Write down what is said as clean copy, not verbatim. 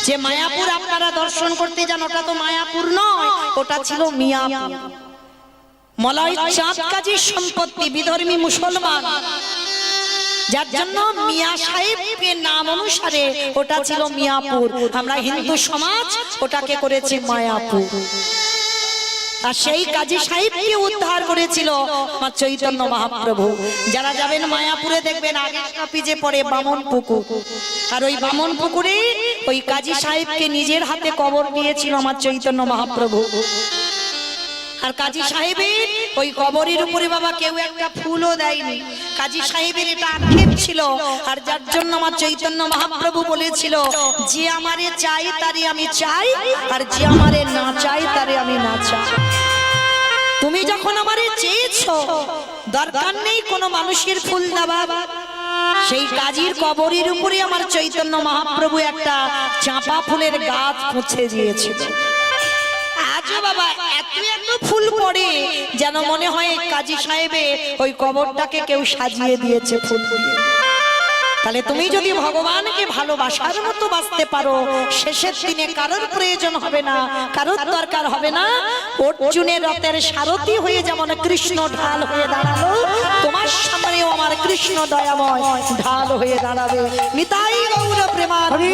যে মায়াপুর আপনারা দর্শন করতে যান ওটা তো মায়াপুর নয়, ওটা ছিল মিয়াপুর। মলয় চাঁদ কাজীর সম্পত্তি, বিধর্মী মুসলমান, যার জন্য মিয়া সাহেবের নাম অনুসারে ওটা ছিল মিয়াপুর। আমরা হিন্দু সমাজ ওটাকে করেছি মায়াপুর। আর সেই কাজী সাহেবকে উদ্ধার করেছিল আমার চৈতন্য মহাপ্রভু। যারা যাবেন মায়াপুরে দেখবেন আগে কাপিজে পড়ে বামন পুকুর, আর ওই বামন পুকুরে ওই কাজী সাহেবকে নিজের হাতে কবর দিয়েছিল আমার চৈতন্য মহাপ্রভু। আর কাজী সাহেবের ওই কবরের উপরে বাবা কেউ একটা ফুলও দেয়নি। কাজী সাহেবের এটা আক্ষেপ ছিল। আর যার জন্য আমার চৈতন্য মহাপ্রভু বলেছিল, যে আমারে চাই তারে আমি চাই, আর যে আমারে না চাই তারে আমি না চাই। তুমি যখন আমারে চেয়েছো, দরকার নেই কোনো মানুষের ফুল দেওয়া। সেই কাজীর কবরের উপরে আমার চৈতন্য মহাপ্রভু একটা চাঁপা ফুলের গাছ পুঁছে দিয়েছিল। আজও বাবা এত এত ফুল পড়ে যেন মনে হয় কাজী সাহেবে ওই কবরটাকে কেউ সাজিয়ে দিয়েছে ফুল দিয়ে। তাহলে তুমি যদি ভগবানকে ভালোবাসার মতো বাঁচতে পারো, শেষের দিনে কারোর প্রয়োজন হবে না, কারোর দরকার হবে না। অর্জুনের রথের সারথি হয়ে যেমন কৃষ্ণ ঢাল হয়ে দাঁড়ালো, তোমার সামনেও আমার কৃষ্ণ দয়াময় ঢাল হয়ে দাঁড়াবে। নিতাই গৌর প্রেমানন্দে।